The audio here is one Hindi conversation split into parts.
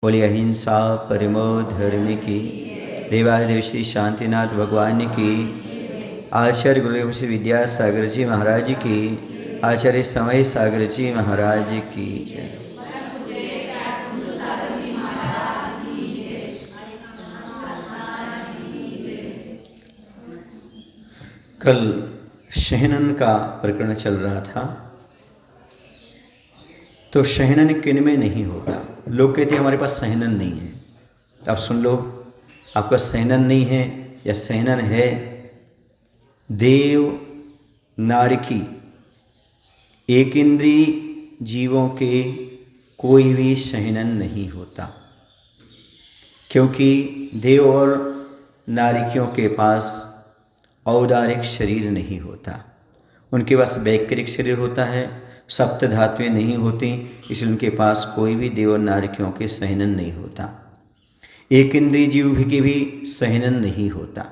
बोली अहिंसा परमो धर्म की। देवादेव श्री शांतिनाथ भगवान की। आचार्य गुरुदेव श्री विद्यासागर जी महाराज की। आचार्य समय सागर जी महाराज की जय। कल शहनन का प्रकरण चल रहा था। तो शहनन किन में नहीं होता। लोग कहते हैं हमारे पास सहनन नहीं है। तो आप सुन लो, आपका सहनन नहीं है या सहनन है। देव नारकी एक इंद्रिय जीवों के कोई भी सहनन नहीं होता, क्योंकि देव और नारिकियों के पास औदारिक शरीर नहीं होता। उनके पास वैकृतिक शरीर होता है, सप्त धातुएं नहीं होती, इसलिए उनके पास कोई भी देव और नारिकियों के सहनन नहीं होता। एक इंद्रिय जीव के भी सहनन नहीं होता,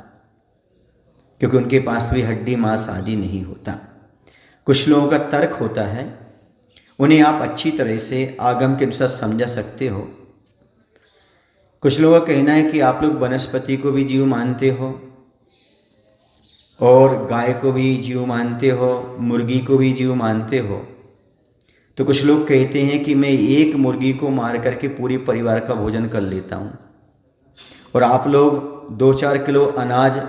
क्योंकि उनके पास भी हड्डी मांस आदि नहीं होता। कुछ लोगों का तर्क होता है, उन्हें आप अच्छी तरह से आगम के अनुसार समझा सकते हो। कुछ लोगों का कहना है कि आप लोग वनस्पति को भी जीव मानते हो और गाय को भी जीव मानते हो, मुर्गी को भी जीव मानते हो। तो कुछ लोग कहते हैं कि मैं एक मुर्गी को मार करके पूरे परिवार का भोजन कर लेता हूँ, और आप लोग 2-4 किलो अनाज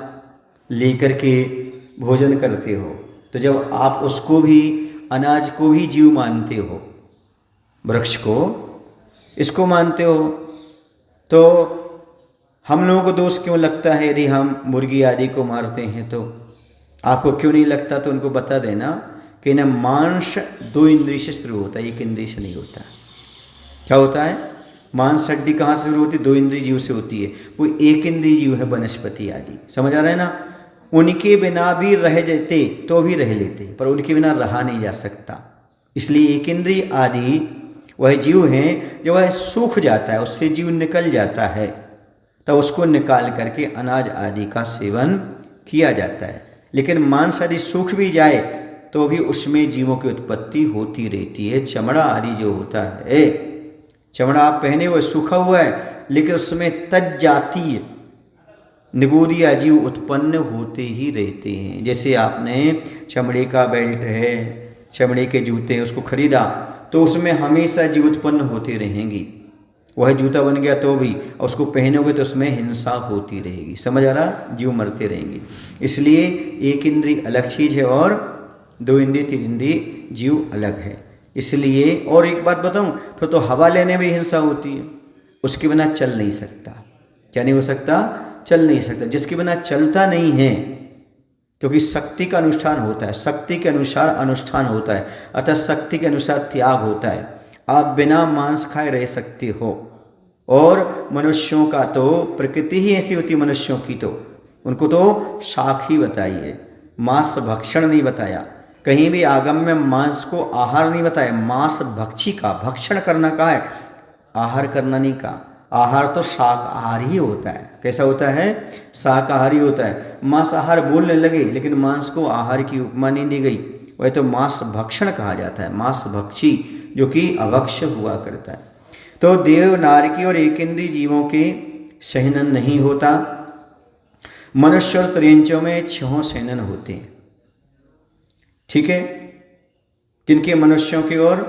लेकर के भोजन करते हो। तो जब आप उसको भी, अनाज को भी जीव मानते हो, वृक्ष को, इसको मानते हो, तो हम लोगों को दोष क्यों लगता है यदि हम मुर्गी आदि को मारते हैं? तो आपको क्यों नहीं लगता? तो उनको बता देना कि ना, मांस 2 इंद्रिय से शुरू होता है, एक इंद्रिय से नहीं होता। क्या होता है? मांस हड्डी कहाँ से शुरू होती है? 2 इंद्रिय जीव से होती है। वो एक इंद्रिय जीव है वनस्पति आदि। समझ आ रहा है ना? उनके बिना भी रह जाते तो भी रह लेते, पर उनके बिना रहा नहीं जा सकता। इसलिए एक इंद्रिय आदि वह जीव हैं, जब वह सूख जाता है, उससे जीव निकल जाता है, तो उसको निकाल करके अनाज आदि का सेवन किया जाता है। लेकिन मांस आदि सूख भी जाए तो भी उसमें जीवों की उत्पत्ति होती रहती है। चमड़ा आदि जो होता है, चमड़ा आप पहने हुए सूखा हुआ है, लेकिन उसमें तज जातीय निगोदिया जीव उत्पन्न होते ही रहते हैं। जैसे आपने चमड़े का बेल्ट है, चमड़े के जूते हैं, उसको खरीदा तो उसमें हमेशा जीव उत्पन्न होती रहेंगी। वह जूता बन गया तो भी, और उसको पहनोगे तो उसमें हिंसा होती रहेगी। समझ आ रहा? जीव मरते रहेंगे। इसलिए एक इंद्रिय अलग चीज़ है और 2 इंद्रिय 3 इंद्रिय जीव अलग है। इसलिए और एक बात बताऊं, फिर तो हवा लेने में हिंसा होती है, उसके बिना चल नहीं सकता। क्या नहीं हो सकता? चल नहीं सकता। जिसके बिना चलता नहीं है, क्योंकि शक्ति का अनुष्ठान होता है, शक्ति के अनुसार अनुष्ठान होता है, अतः शक्ति के अनुसार त्याग होता है। आप बिना मांस खाए रह सकते हो, और मनुष्यों का तो प्रकृति ही ऐसी होती है। मनुष्यों की तो उनको तो शाक ही बताई है, मांस भक्षण नहीं बताया। कहीं भी आगम में मांस को आहार नहीं बताया। मांस भक्षी का, भक्षण करना कहा है, आहार करना नहीं कहा। आहार तो शाकाहार ही होता है। कैसा होता है? शाकाहारी होता है। मांसाहार बोलने लगे, लेकिन मांस को आहार की उपमा नहीं दी गई। वह तो मांस भक्षण कहा जाता है, मांस भक्षी, जो कि अभक्ष्य हुआ करता है। तो देव नारकी और एक इंद्रिय जीवों के सहनन नहीं होता। मनुष्य और त्रियंचों में 6 सहनन होते हैं। ठीक है? किनके? मनुष्यों के और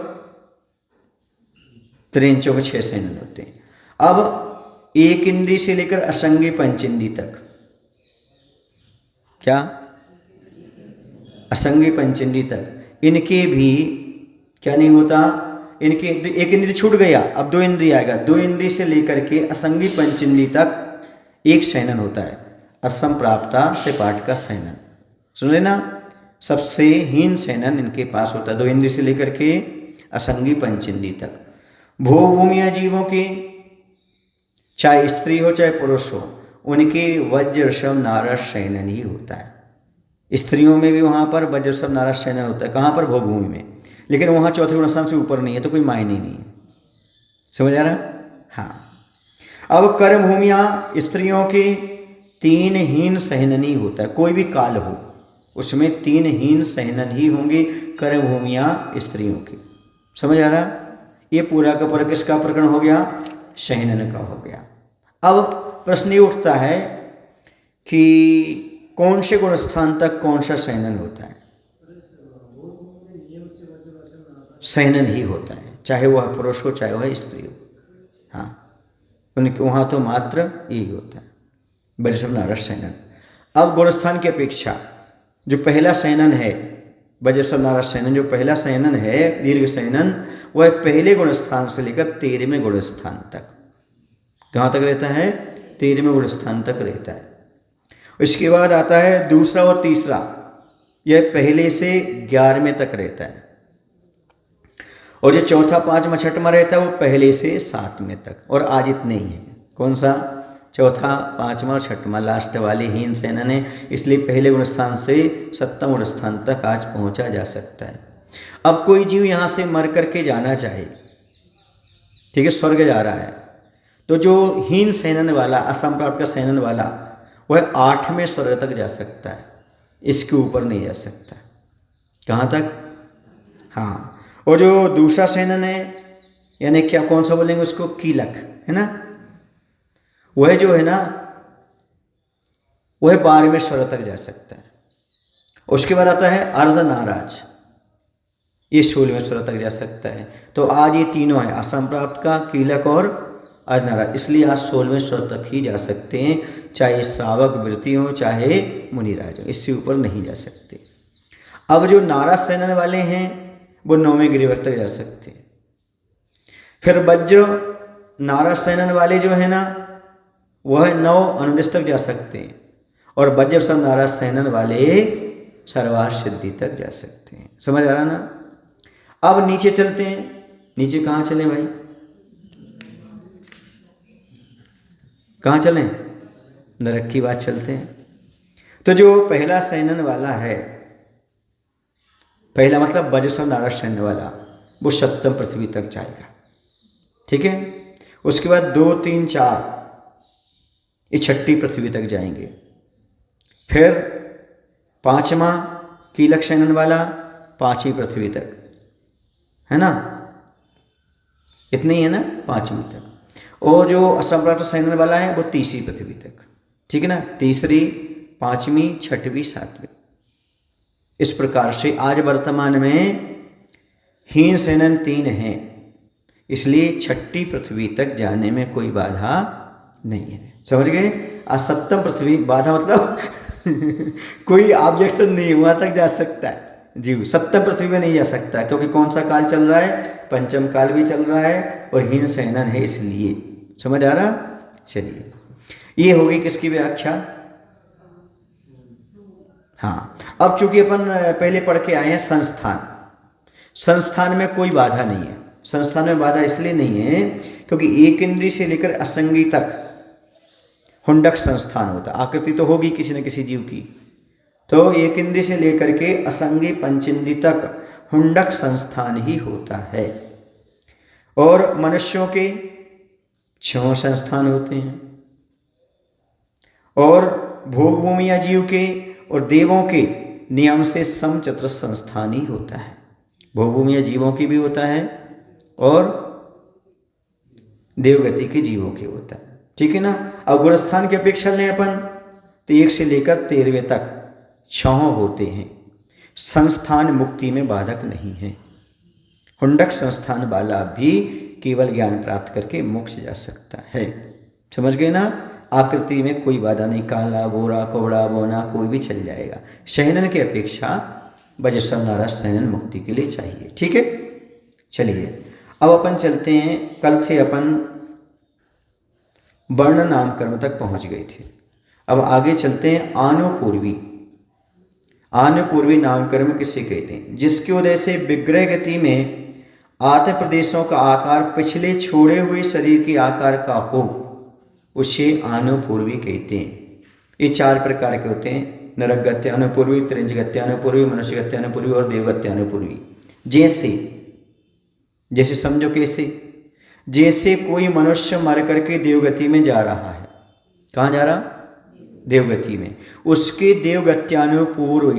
त्रियंचों के 6 सहनन होते हैं। अब एक इंद्रिय से लेकर असंगी पंचेंद्रिय तक, क्या? असंगी पंचेंद्रिय तक इनके भी क्या नहीं होता? इनके एक इंद्रिय छूट गया, अब 2 इंद्रिय आएगा। 2 इंद्रिय से लेकर के असंगी पंचेंद्रिय तक एक सहनन होता है। असम प्राप्ता से पाठ का सहनन, सुन लेना। सबसे हीन सहनन इनके पास होता है, 2 इंद्रिय से लेकर के असंगी पंचेंद्रिय तक। भोगभूमिया जीवों के, चाहे स्त्री हो चाहे पुरुष हो, उनके वज्र ऋषभ नारद शयनन ही होता है। स्त्रियों में भी वहाँ पर वज्र ऋषभ नारद शयनन होता है। कहाँ पर? भोगभूमि में। लेकिन वहाँ चौथे गुणस्थान से ऊपर नहीं है, तो कोई मायने नहीं है। समझ आ रहा? हाँ। अब कर्म भूमिया स्त्रियों के 3 हीन सहननी होता है। कोई भी काल हो, उसमें 3 हीन सहनन ही होंगे, कर्म भूमिया स्त्रियों की। समझ आ रहा? ये पूरा का पूरा किसका प्रकरण हो गया? शयनन का हो गया। अब प्रश्न ये उठता है कि कौन से गुण स्थान तक कौन सा शयनन होता है? शयनन ही होता है, चाहे वह पुरुष हो चाहे वह स्त्री हो। हाँ, उनके वहाँ तो मात्र यही होता है, वज्र नारद शयनन। अब गुणस्थान की अपेक्षा जो पहला शयनन है, वज्र नारद शयनन, जो पहला शयनन है दीर्घ शयनन, वह पहले गुणस्थान से लेकर 13वें गुणस्थान तक, कहाँ तक रहता है? 13वें गुणस्थान तक रहता है। इसके बाद आता है दूसरा और तीसरा, यह पहले से 11वें तक रहता है। और जो चौथा, पांचवा, छठवां रहता है वो पहले से 7वें तक, और आज इतने ही है। कौन सा? चौथा, पांचवा और छठवां लास्ट वाले हीन शयनन है, इसलिए पहले गुणस्थान से 7वें गुणस्थान तक आज पहुंचा जा सकता है। अब कोई जीव यहाँ से मर करके जाना चाहे, ठीक है, स्वर्ग जा रहा है, तो जो हीन शयनन वाला, असंप्राप्त का शयनन वाला, वह 8वें स्वर्ग तक जा सकता है, इसके ऊपर नहीं जा सकता। कहाँ तक? हाँ। और जो दूसरा शयनन है, यानी क्या, कौन सा बोलेंगे उसको? कीलक, है ना, वह जो है ना, वह 12वें स्वर्ग तक जा सकता है। उसके बाद आता है अर्धनाराज, ये 16वें स्वर्ग तक जा सकता है। तो आज ये तीनों है, असंप्राप्त का, कीलक और अर्धनाराज, इसलिए आज 16वें स्वर्ग तक ही जा सकते हैं, चाहे श्रावक वृत्ति हो चाहे मुनिराज हो, इससे ऊपर नहीं जा सकते। अब जो नाराज शयनन वाले हैं वो 9वें गिरिवर तक जा सकते हैं। फिर वज्र नाराज शयनन वाले जो है ना, वह 9 अनुदेश तक जा सकते हैं, और वज्र सब नाराज शयनन वाले सर्वार्थ सिद्धि तक जा सकते हैं। समझ आ रहा ना? अब नीचे चलते हैं। नीचे कहाँ चले भाई? कहाँ चलें? नरक की बात चलते हैं। तो जो पहला शयनन वाला है, पहला मतलब वज्र नाराज शयनन वाला, वो 7वीं पृथ्वी तक जाएगा, ठीक है। उसके बाद 2, 3, 4 ये 6ठी पृथ्वी तक जाएंगे। फिर 5वां कीलक शयनन वाला 5वीं पृथ्वी तक, है ना, इतने ही है ना, 5वीं तक। और जो असंप्राप्त शयनन वाला है वो 30वीं पृथ्वी तक, ठीक है ना, 3री, 5वीं, 6वीं, 7वीं। इस प्रकार से आज वर्तमान में हीन शयनन 3 हैं, इसलिए 6ठी पृथ्वी तक जाने में कोई बाधा नहीं है। समझ गए? आज 7वीं पृथ्वी, बाधा मतलब कोई ऑब्जेक्शन नहीं, वहाँ तक जा सकता है जीव, 7वीं पृथ्वी में नहीं जा सकता, क्योंकि कौन सा काल चल रहा है? पंचम काल भी चल रहा है, और हीन शयनन है, इसलिए। समझ आ रहा? चलिए, ये होगी किसकी व्याख्या? हाँ, अब चूंकि अपन पहले पढ़ के आए हैं संस्थान, संस्थान में कोई बाधा नहीं है। संस्थान में बाधा इसलिए नहीं है क्योंकि एक इंद्रिय से लेकर असंगी तक हुंडक संस्थान होता है। आकृति तो होगी किसी न किसी जीव की, तो एक इंद्रिय से लेकर के असंगी पंचेंद्रिय तक हुंडक संस्थान ही होता है। और मनुष्यों के 6 संस्थान होते हैं, और भोग भूमि या जीव के और देवों के नियम से समचतुर संस्थान ही होता है। भोग भूमि या जीवों की भी होता है, और देवगति के जीवों के होता है, ठीक है ना। अब गुणस्थान की अपेक्षा लें अपन, तो 1 से लेकर 13वें तक 6 होते हैं। संस्थान मुक्ति में बाधक नहीं है। हुंडक संस्थान वाला भी केवल ज्ञान प्राप्त करके मोक्ष जा सकता है। समझ गए ना? आकृति में कोई बाधा नहीं, काला, गोरा, कौड़ा, बौना कोई भी चल जाएगा। शयनन की अपेक्षा वज्र नाराज शयनन मुक्ति के लिए चाहिए, ठीक है। चलिए, अब अपन चलते हैं। कल थे अपन वर्ण नाम कर्म तक पहुंच गए थे। अब आगे चलते हैं आनुपूर्वी। आनुपूर्वी नाम कर्म किसे कहते हैं? जिसके उदय से विग्रह गति में आत्म प्रदेशों का आकार पिछले छोड़े हुए शरीर के आकार का हो, उसे आनुपूर्वी कहते हैं। ये 4 प्रकार के होते हैं: नरकगत्य अनुपूर्वी, त्रिंजगत्य अनुपूर्वी, मनुष्यगत्य अनुपूर्वी और देवगत्य अनुपूर्वी। जैसे समझो कैसे? जैसे कोई मनुष्य मर करके देवगति में जा रहा है। कहाँ जा रहा? देवगति में। उसके देवगत्यानुपूर्व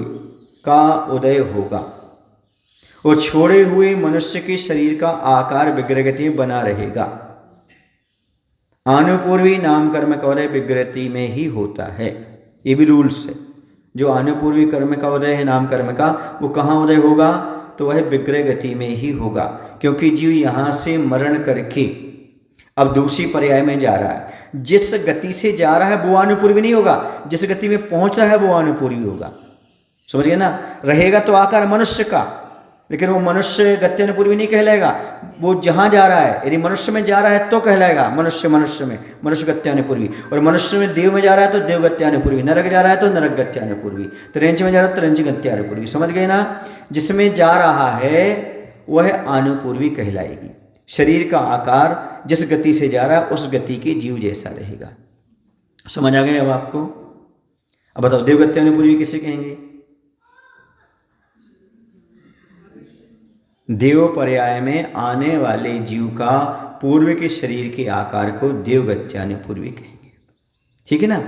का उदय होगा, और छोड़े हुए मनुष्य के शरीर का आकार विग्रहगति में बना रहेगा। आनुपूर्वी नाम कर्म का उदय विग्रहति में ही होता है। ये भी रूल्स है। जो आनुपूर्वी कर्म का उदय है नाम कर्म का, वो कहाँ उदय होगा? तो वह विग्रह गति में ही होगा, क्योंकि जीव यहाँ से मरण करके अब दूसरी पर्याय में जा रहा है। जिस गति से जा रहा है वो आनुपूर्वी नहीं होगा, जिस गति में पहुंच रहा है वो आनुपूर्वी होगा। समझ गए ना? रहेगा तो आकार मनुष्य का, लेकिन वो मनुष्य गत्यानुपूर्वी नहीं कहलाएगा। वो जहाँ जा रहा है, यदि मनुष्य में जा रहा है तो कहलाएगा मनुष्य में, मनुष्य गत्यानुपूर्वी। और मनुष्य में देव में जा रहा है तो देव गत्यानुपूर्वी, नरक जा रहा है तो नरक गत्यानुपूर्वी, त्रिंच में जा रहा है तो त्रिंच गत्यानुपूर्वी। समझ गए ना? जिसमें जा रहा है वह आनुपूर्वी कहलाएगी। शरीर का आकार जिस गति से जा रहा है उस गति के जीव जैसा रहेगा। समझ आ गए अब आपको? अब बताओ देव गत्यानुपूर्वी किसे कहेंगे? देव पर्याय में आने वाले जीव का पूर्व के शरीर के आकार को देव गत्यानुपूर्वी कहेंगे। ठीक है ना?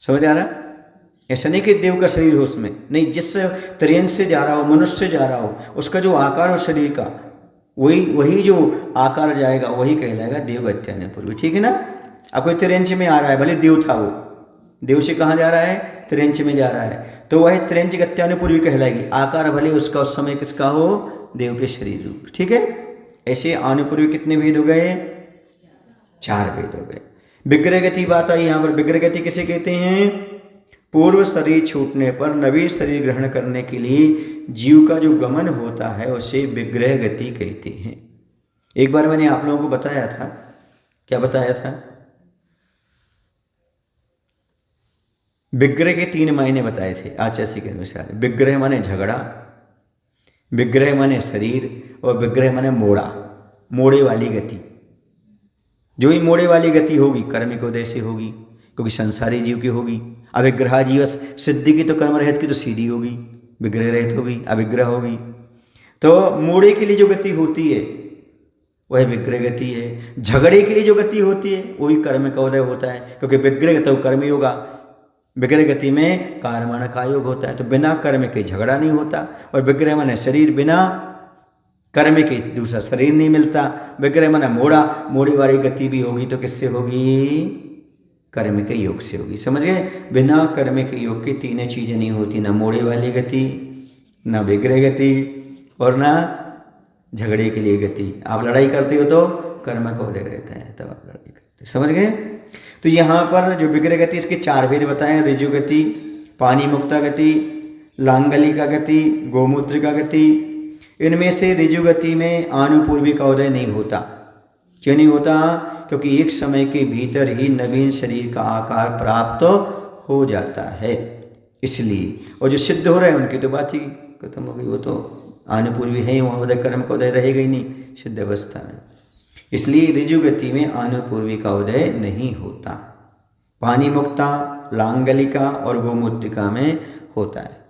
समझ आ रहा? ऐसा नहीं कि देव का शरीर हो उसमें, नहीं, जिस त्रियंश से जा रहा हो, मनुष्य से जा रहा हो, उसका जो आकार हो शरीर का, वही जो आकार जाएगा वही कहलाएगा देव गत्यानुपूर्वी। ठीक है ना? अब कोई त्रियंश में आ रहा है, भले देव था, वो देव से कहाँ जा रहा है? त्रियंश में जा रहा है, तो वह त्रियंश गत्यानुपूर्वी कहलाएगी। आकार भले उसका उस समय किसका हो? देव के शरीर रूप। ठीक है? ऐसे आनुपूर्वी कितने भेद हो गए? 4 भेद हो गए। विग्रह गति बात आई यहाँ पर। विग्रह गति किसे कहते हैं? पूर्व शरीर छूटने पर नवीन शरीर ग्रहण करने के लिए जीव का जो गमन होता है उसे विग्रह गति कहते हैं। एक बार मैंने आप लोगों को बताया था, क्या बताया था? विग्रह के 3 मायने बताए थे आचार्य के अनुसार। विग्रह माने झगड़ा, विग्रह माने शरीर, और विग्रह माने मोड़ा, मोड़े वाली गति। जो ही मोड़े वाली गति होगी कर्मिक उदय से होगी, क्योंकि संसारी जीव की होगी। अविग्रह जीवस, सिद्धि की तो कर्म रहित की तो सीधी होगी, विग्रह रहित होगी, अविग्रह होगी। तो मोड़े के लिए जो गति होती है वह विग्रह गति है। झगड़े के लिए जो गति होती है वही कर्म का उदय होता है, क्योंकि विग्रह तो कर्म होगा, विग्रह गति में कर्मण का योग होता है। तो बिना कर्म के झगड़ा नहीं होता, और विग्रह माने शरीर, बिना कर्म के दूसरा शरीर नहीं मिलता। विग्रह माने मोड़ा, मोड़ी वाली गति भी होगी तो किससे होगी? कर्म के योग से होगी। समझ गए? बिना कर्म के योग की 3 चीजें नहीं होती, ना मोड़े वाली गति, ना विग्रह गति, और ना झगड़े के लिए गति। आप लड़ाई करते हो तो कर्म का उदय रहता है, तब आप लड़ाई करते। समझ गए? तो यहाँ पर जो विग्रह गति, इसके 4 भेद बताए हैं। ऋजु गति, पानी मुक्ता गति, लांगलिका गति, गोमूत्रिका गति। इनमें से ऋजु गति में आनुपूर्वी का उदय नहीं होता। क्यों नहीं होता? क्योंकि एक समय के भीतर ही नवीन शरीर का आकार प्राप्त हो जाता है, इसलिए। और जो सिद्ध हो रहे हैं उनकी तो बात ही खत्म हो गई, वो तो आनुपूर्वी है ही, वहाँ उदय कर्म का उदय रहेगा ही नहीं सिद्ध अवस्था में। इसलिए ऋजु गति में आनुपूर्वी का उदय नहीं होता। पानी मुक्ता, लांगलिका और गोमूत्रिका में होता है।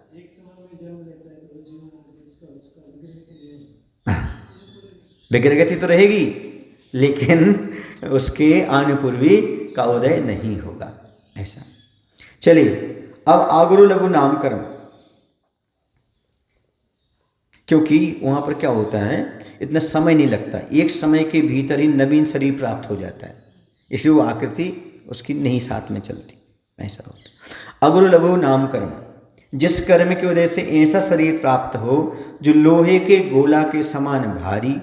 विग्रह गति तो रहेगी, लेकिन उसके आनुपूर्वी का उदय नहीं होगा, ऐसा। चलिए अब आगुरु लघु नामकर्म, क्योंकि वहां पर क्या होता है, इतना समय नहीं लगता, एक समय के भीतर ही नवीन शरीर प्राप्त हो जाता है, इसलिए वो आकृति उसकी नहीं साथ में चलती, ऐसा होता है। अगुरु लघु नामकर्म, जिस कर्म के उदय से ऐसा शरीर प्राप्त हो जो लोहे के गोला के समान भारी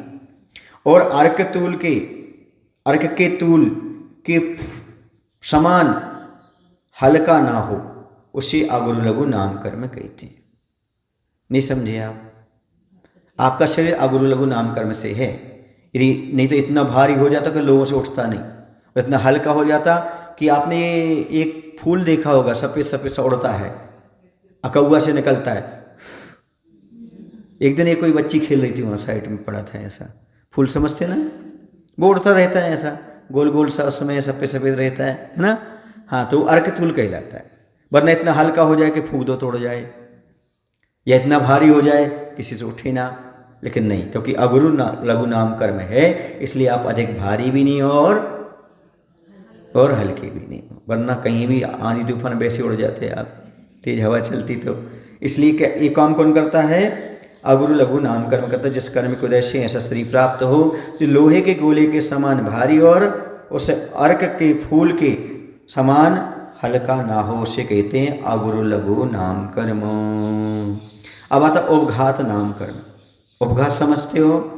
और अर्क के तूल के समान हल्का ना हो, उसे अगुरु लघु नामकर्म कहते हैं। नहीं समझे आप? आपका शरीर अगुरु लघु नामकर्म से है, यदि नहीं तो इतना भारी हो जाता कि लोगों से उठता नहीं, और इतना हल्का हो जाता कि आपने एक फूल देखा होगा, सफ़ेद सफ़ेद सा उड़ता है, अकौआ से निकलता है। एक दिन एक कोई बच्ची खेल रही थी, वहाँ साइड में पड़ा था ऐसा फूल, समझते ना, वो उड़ता रहता है ऐसा गोल गोल सा, उसमें सफ़ेद सफ़ेद रहता है ना। हाँ, तो अर्क तूल कहलाता है। वरना इतना हल्का हो जाए कि फूंक दो तोड़ जाए, या इतना भारी हो जाए किसी से उठे ना, लेकिन नहीं, क्योंकि अगुरु लघु नाम कर्म है, इसलिए आप अधिक भारी भी नहीं और हल्के भी नहीं, वरना कहीं भी आंधी तूफान वैसे उड़ जाते आप, तेज हवा चलती तो। इसलिए ये काम कौन करता है? अगुरु लघु नाम कर्म करता है, जिस कर्म के उदय से ऐसा शरीर प्राप्त हो जो लोहे के गोले के समान भारी और उस अर्क के फूल के समान हल्का ना हो, उसे कहते हैं अगुरु लघु नाम कर्म। अब आता उपघात नाम कर्म। उपघात समझते हो?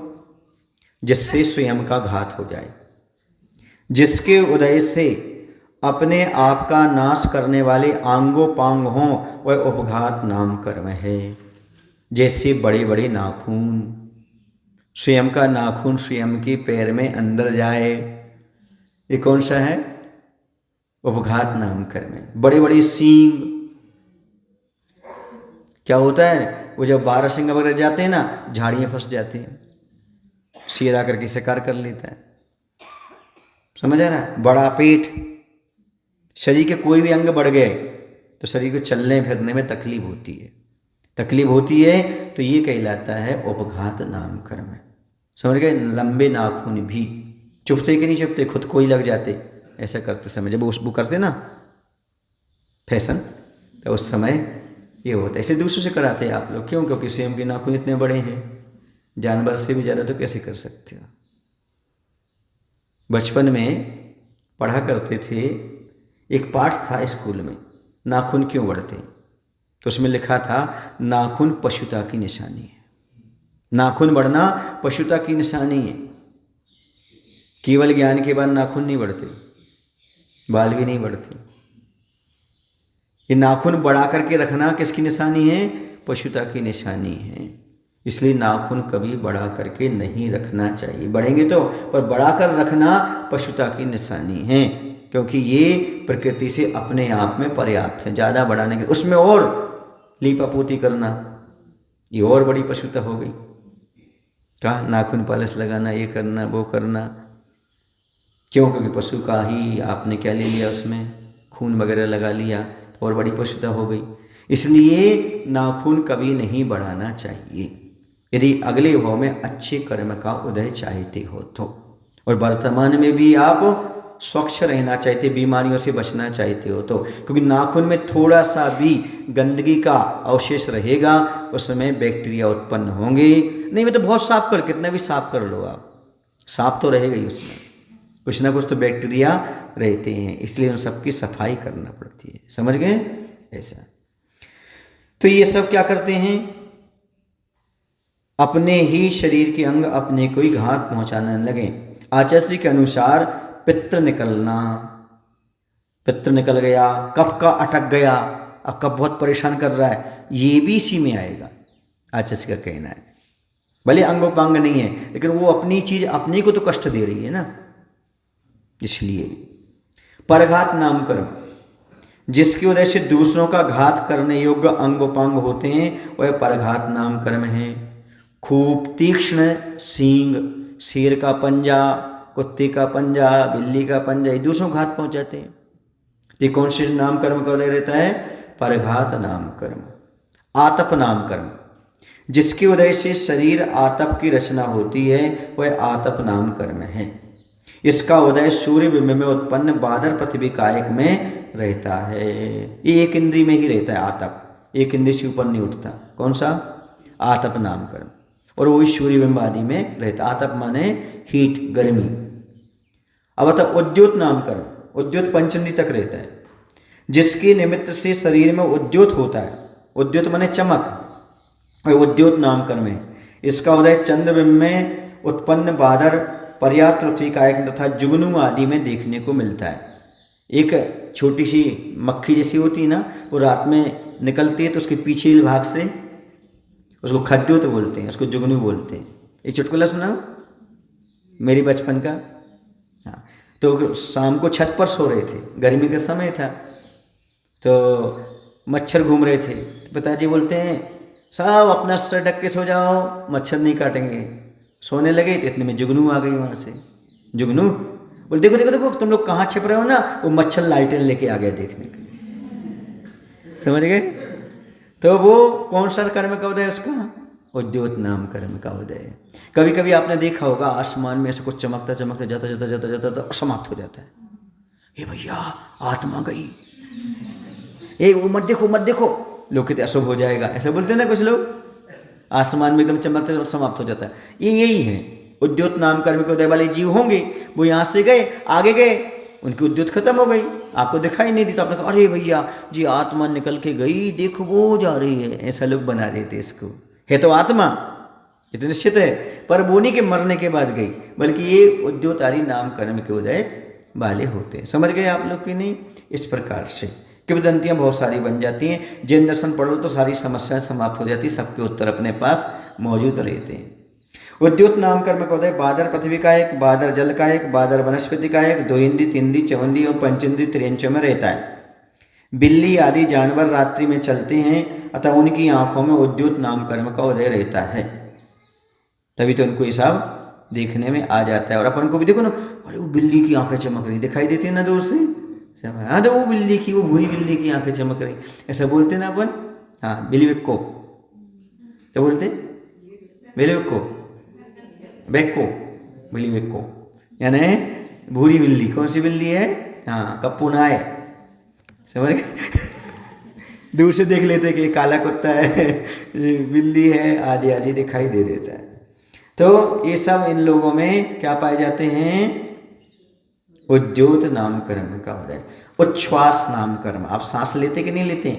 जिससे स्वयं का घात हो जाए, जिसके उदय से अपने आप का नाश करने वाले आंगोपांग हों, वह उपघात नाम कर्म है। जैसे बड़े बड़े नाखून, स्वयं का नाखून स्वयं के पैर में अंदर जाए, ये कौन सा है? उपघात नाम कर्म है। बड़े बड़े सींग, क्या होता है वो जब बारहसिंग वगैरह जाते हैं ना, झाड़ियाँ फंस जाती हैं, शेर आकर के शिकार कर लेता है। समझ आ रहा है? बड़ा पेट, शरीर के कोई भी अंग बढ़ गए तो शरीर को चलने फिरने में तकलीफ होती है। तकलीफ होती है तो ये कहलाता है उपघात नाम कर्म है। समझ गए? लंबे नाखून भी चुभते कि नहीं चुभते, खुद को ही लग जाते ऐसा करते समय। जब वो करते ना फैशन, तो उस समय ये होता है। इसे दूसरों से कराते हैं आप लोग, क्यों? क्योंकि स्वयं के नाखून इतने बड़े हैं, जानवर से भी ज़्यादा, तो कैसे कर सकते हो? बचपन में पढ़ा करते थे, एक पाठ था स्कूल में, नाखून क्यों बढ़ते, तो उसमें लिखा था नाखून पशुता की निशानी है। नाखून बढ़ना पशुता की निशानी है। केवल ज्ञान के बाद नाखून नहीं बढ़ते, बाल भी नहीं बढ़ते। ये नाखून बढ़ा करके रखना किसकी निशानी है? पशुता की निशानी है। इसलिए नाखून कभी बढ़ा करके नहीं रखना चाहिए। बढ़ेंगे तो, पर बढ़ाकर रखना पशुता की निशानी है, क्योंकि ये प्रकृति से अपने आप में पर्याप्त है। ज़्यादा बढ़ाने के, उसमें और लीपापोती करना, ये और बड़ी पशुता हो गई। क्या नाखून पालिश लगाना, ये करना, वो करना, क्यों? क्योंकि पशु का ही आपने क्या ले लिया, उसमें खून वगैरह लगा लिया, तो और बड़ी पशुता हो गई। इसलिए नाखून कभी नहीं बढ़ाना चाहिए यदि अगले भाव में अच्छे कर्म का उदय चाहते हो तो। और वर्तमान में भी आप स्वच्छ रहना चाहते, बीमारियों से बचना चाहते हो तो, क्योंकि नाखून में थोड़ा सा भी गंदगी का अवशेष रहेगा, उस समय बैक्टीरिया उत्पन्न होंगे। नहीं, मैं तो बहुत साफ कर, कितना भी साफ कर लो आप, साफ तो रहेगा ही, उसमें कुछ ना कुछ तो बैक्टीरिया रहते हैं, इसलिए उन सबकी सफाई करना पड़ती है। समझ गए? ऐसा। तो ये सब क्या करते हैं? अपने ही शरीर के अंग अपने को ही घात पहुंचाने लगे। आचार्य के अनुसार पित्त निकलना, पित्त निकल गया, कफ का अटक गया, अब कफ बहुत परेशान कर रहा है, ये भी इसी में आएगा, आचार्य का कहना है। भले अंगोपांग नहीं है, लेकिन वो अपनी चीज अपने को तो कष्ट दे रही है ना, इसलिए। परघात नाम कर्म, जिसकी वजह से दूसरों का घात करने योग्य अंगोपांग होते हैं, वह परघात नाम कर्म है। खूब तीक्ष्ण सींग, शेर का पंजा, कुत्ते का पंजा, बिल्ली का पंजा, ये दूसरों को घात पहुंचाते हैं। ये कौन से नाम कर्म का उदय रहता है? परघात नाम कर्म। आतप नाम कर्म, जिसकी वजह से शरीर आतप की रचना होती है, वह आतप नाम कर्म है। इसका उदय सूर्य बिंब में उत्पन्न बादर पृथ्वी कायक में रहता है। ये एक इंद्री में ही रहता है आतप, एक इंद्री से ऊपर नहीं उठता। कौन सा? आतप नाम कर्म। और वो सूर्य बिंब आदि में रहता। आतप माने हीट, गर्मी। अब आता उद्योत नाम कर्म, उद्योत पंचमी तक रहता है, जिसके निमित्त से शरीर में उद्योत होता है। उद्योत माने चमक, उद्योत नाम कर्म है। इसका उदय चंद्रबिंब में उत्पन्न बादर, पर्याप्त पृथ्वी कायक तथा जुगनू आदि में देखने को मिलता है। एक छोटी सी मक्खी जैसी होती है ना, वो रात में निकलती है तो उसके पीछे भाग से, उसको खद्योत बोलते हैं, उसको जुगनू बोलते हैं। एक चुटकुला सुना मेरी बचपन का। हाँ, तो शाम को छत पर सो रहे थे, गर्मी का समय था, तो मच्छर घूम रहे थे। पिताजी बोलते हैं सब अपना सर ढक के सो जाओ, मच्छर नहीं काटेंगे। सोने लगे तो इतने में जुगनू आ गई वहाँ से। जुगनू बोल देखो देखो देखो तुम लोग कहाँ छिप रहे हो ना, वो मच्छर लालटेन लेके आ गया देखने के लिए। समझ गए? तो वो कौन सा कर्म का उदय? उसका उद्योत नाम कर्म का उदय। कभी कभी आपने देखा होगा आसमान में ऐसा कुछ चमकता चमकता जाता जाता जाता जाता जाता समाप्त हो जाता है। ये भैया आत्मा गई, ये वो मत देखो मत देखो, लोग कहते अशुभ हो जाएगा, ऐसा बोलते हैं ना कुछ लोग। आसमान में एकदम चमकते समाप्त हो जाता है। ये यही है उद्योत नाम कर्म के उदय वाले जीव होंगे, वो यहाँ से गए, आगे गए, उनकी उद्योत खत्म हो गई, आपको दिखाई नहीं दी, तो आपने कहा अरे भैया जी आत्मा निकल के गई, देखो वो जा रही है, ऐसा लोग बना देते इसको, है तो आत्मा, ये तो निश्चित है, पर वो नहीं कि मरने के बाद गई, बल्कि ये उद्योतारी नाम कर्म के उदय वाले होते हैं। समझ गए आप लोग कि नहीं? इस प्रकार से किंवदंतियाँ बहुत सारी बन जाती हैं। जैन दर्शन पढ़ लो तो सारी समस्याएं समाप्त हो जाती, सबके उत्तर अपने पास मौजूद रहते हैं। उद्योत नाम कर्म का उदय बादर पृथ्वी का एक, बादर जल का एक, बादर वनस्पति का एक, 2 इंद्री 3 इंद्री 4 इंद्री और 5 इंद्री त्रियंचों में रहता है। बिल्ली आदि जानवर रात्रि में चलते हैं, अतः उनकी आंखों में उद्योत नाम कर्म का उदय रहता है, तभी तो उनको ये सब देखने में आ जाता है। और अपन को भी देखो ना, अरे वो बिल्ली की आंखें चमक रही दिखाई देती है ना दूर से, हाँ तो वो बिल्ली की, वो भूरी बिल्ली की आंखें चमक रही, ऐसा बोलते ना अपन, हाँ बिलीवेक्को तो बोलते, बिलीवेक्को, बेक्को, बिलीवेक्को, यानी भूरी बिल्ली। कौन सी बिल्ली है? हाँ कप्पुनाय, समझ दूर से देख लेते कि काला कुत्ता है, बिल्ली है, आदि आदि दिखाई दे देता है। तो ये सब इन लोगों में क्या पाए जाते हैं? उद्योत नाम कर्म का उदय। उच्छ्वास नाम कर्म, आप सांस लेते कि नहीं लेते,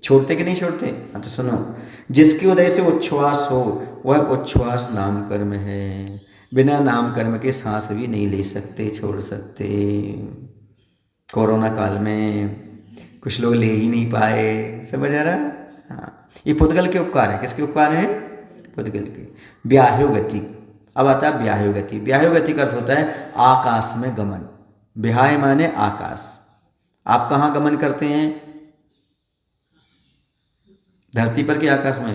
छोड़ते कि नहीं छोड़ते? हाँ तो सुनो, जिसके उदय से उच्छ्वास हो वह उच्छ्वास नाम कर्म है। बिना नाम कर्म के सांस भी नहीं ले सकते, छोड़ सकते। कोरोना काल में कुछ लोग ले ही नहीं पाए, समझ आ रहा? हाँ, ये पुद्गल के उपकार है। किसके उपकार हैं? पुद्गल के। व्याह्यो गति, अब आता है व्याह्यो गति। व्याह्यो गति का अर्थ होता है आकाश में गमन। विहाय माने आकाश। आप कहाँ गमन करते हैं? धरती पर कि आकाश में?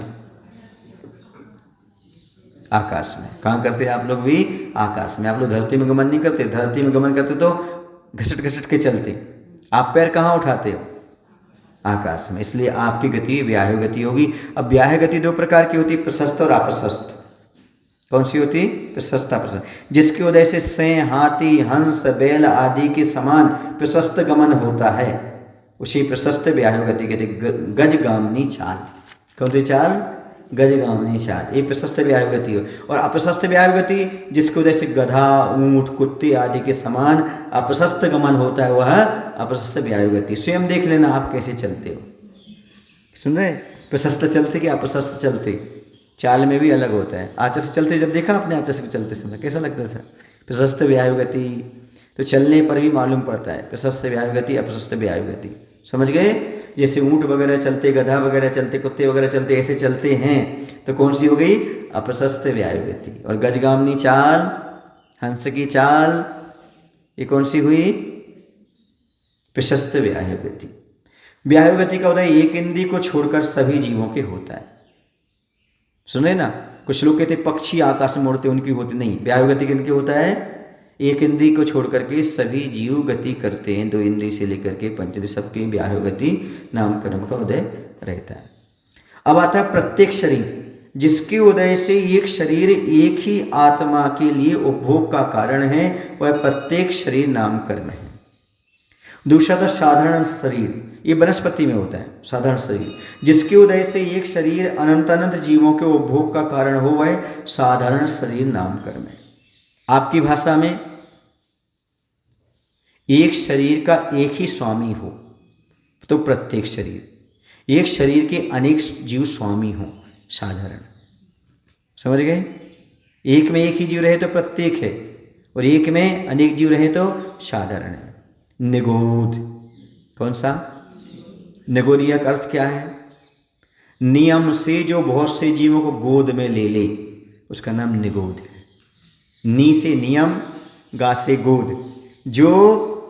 आकाश में। कहाँ करते हैं आप लोग भी? आकाश में। आप लोग धरती में गमन नहीं करते। धरती में गमन करते तो घसट घसट के चलते, आप पैर कहाँ उठाते हो? आकाश में। इसलिए आपकी गति व्याह्य गति होगी। अब व्याह्य गति 2 प्रकार की होती है, प्रशस्त और अप्रशस्त। कौन सी होती? प्रशस्त अप्रशस्त। जिसके उदय से सें, हाथी, हंस, बैल आदि के समान प्रशस्त गमन होता है, उसी प्रशस्त व्याह्य गति कहते। गजगामिनी चाल। कौन सी चाल? गजगामिनी चाल, ये प्रशस्त व्याह्य गति हो। और अप्रशस्त व्याह्य गति जिसके उदय से गधा, ऊंट, कुत्ते आदि के समान अप्रशस्त गमन होता है, वह अप्रशस्त व्याह्य गति। स्वयं देख लेना आप कैसे चलते हो। सुन रहे? प्रशस्त चलते कि अप्रशस्त चलते? चाल में भी अलग होता है। आचर से चलते जब देखा आपने, आचर से चलते समय कैसा लगता था? प्रशस्त व्याह्य गति। तो चलने पर भी मालूम पड़ता है प्रशस्त व्याह्य गति, अप्रशस्त व्याह्य गति। समझ गए? जैसे ऊंट वगैरह चलते, गधा वगैरह चलते, कुत्ते वगैरह चलते, ऐसे चलते हैं, तो कौन सी हो गई? अप्रशस्त व्याह्य गति। और गजगामिनी चाल, हंस की चाल, ये कौन सी हुई? प्रशस्त व्याह्य गति। व्याह्य गति का उदय एक इंद्री को छोड़कर सभी जीवों के होता है। सुने ना, कुछ लोग कहते पक्षी आकाश में उड़ते, उनकी होती नहीं। व्याह्य गति किनकी होता है? एक इंद्री को छोड़ करके सभी जीव गति करते हैं। 2 इंद्री से लेकर के 5 इंद्री सबके व्याह्य गति नाम कर्म का उदय रहता है। अब आता है प्रत्येक शरीर, जिसके उदय से एक शरीर एक ही आत्मा के लिए उपभोग का कारण है, वह प्रत्येक शरीर नाम कर्म है। दूसरा था साधारण शरीर, ये वनस्पति में होता है। साधारण शरीर, जिसके उदय से एक शरीर अनंत अनंत जीवों के उपभोग का कारण हो, वह साधारण शरीर नाम कर्म है। आपकी भाषा में एक शरीर का एक ही स्वामी हो तो प्रत्येक शरीर, एक शरीर के अनेक जीव स्वामी हो, साधारण। समझ गए? एक में एक ही जीव रहे तो प्रत्येक है, और एक में अनेक जीव रहे तो साधारण है। निगोद, कौन सा? निगोदिया का अर्थ क्या है? नियम से जो बहुत से जीवों को गोद में ले ले, उसका नाम निगोद है। नी से नियम, गा से गोद, जो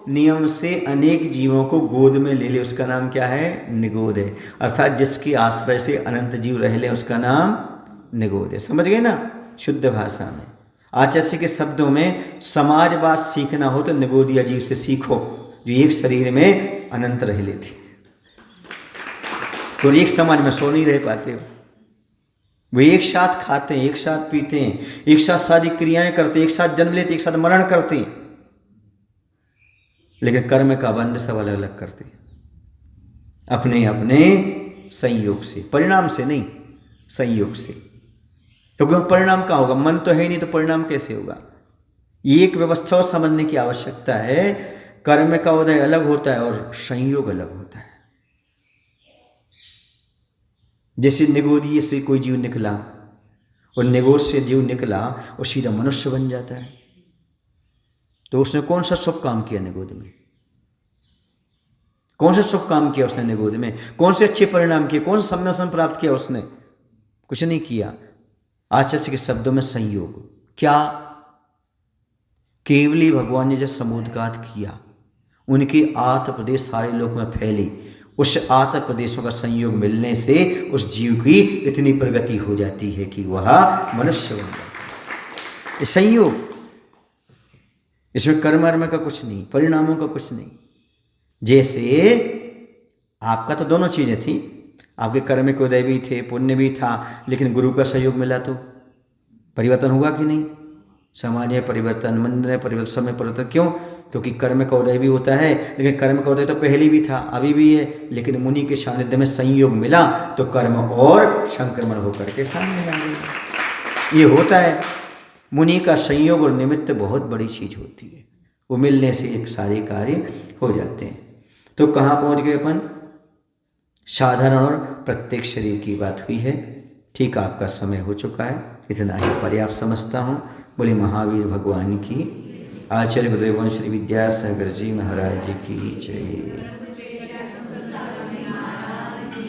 नियम से अनेक जीवों को गोद में ले ले, उसका नाम क्या है? निगोद है। अर्थात जिसके आश्रय से अनंत जीव रह ले, उसका नाम निगोद है। समझ गए ना? शुद्ध भाषा में। आचार्य के शब्दों में समाजवाद सीखना हो तो निगोदिया जीव से सीखो, जो एक शरीर में अनंत रह लेती, तो एक समाज में सो नहीं रह पाते हो। वे एक साथ खाते हैं, एक साथ पीते हैं, एक साथ सारी क्रियाएं करते, एक साथ जन्म लेते, एक साथ मरण करते, लेकिन कर्म का बंध सब अलग अलग करते हैं, अपने अपने संयोग से, परिणाम से नहीं, संयोग से। क्योंकि परिणाम कहाँ होगा? मन तो है ही नहीं, तो परिणाम कैसे होगा? एक व्यवस्था समझने की आवश्यकता है। कर्म का उदय अलग होता है और संयोग अलग होता है। जैसे निगोदी से कोई जीव निकला और निगोद से जीव निकला और सीधा मनुष्य बन जाता है, तो उसने कौन सा शुभ काम किया निगोद में? कौन से शुभ काम किया उसने निगोद में? कौन से अच्छे परिणाम किए? कौन सा सम्यसन प्राप्त किया उसने? कुछ नहीं किया। आचार्य के शब्दों में संयोग क्या? केवली भगवान ने जब समुद्रघात किया, उनकी आठ प्रदेश सारे लोक में फैली। उस आठ प्रदेशों का संयोग मिलने से उस जीव की इतनी प्रगति हो जाती है कि वह मनुष्य बन जाता है। ये संयोग, इसमें कर्म का कुछ नहीं, परिणामों का कुछ नहीं। जैसे आपका तो दोनों चीजें थी, आपके कर्म के उदय भी थे, पुण्य भी था, लेकिन गुरु का सहयोग मिला तो परिवर्तन हुआ कि नहीं? समाज में परिवर्तन, मंदिर में परिवर्तन, समय परिवर्तन। क्यों? क्योंकि कर्म का उदय भी होता है, लेकिन कर्म का उदय तो पहले भी था, अभी भी है, लेकिन मुनि के सानिध्य में संयोग मिला तो कर्म और संक्रमण होकर के सामने आ गया। ये होता है, मुनि का संयोग और निमित्त बहुत बड़ी चीज होती है, वो मिलने से एक सारे कार्य हो जाते हैं। तो कहाँ पहुँच गए अपन? साधारण और प्रत्येक शरीर की बात हुई है। ठीक, आपका समय हो चुका है, इतना ही पर्याप्त समझता हूँ। बोले महावीर भगवान की, आचार्य गुरुदेव श्री विद्यासागर जी महाराज जी की जय।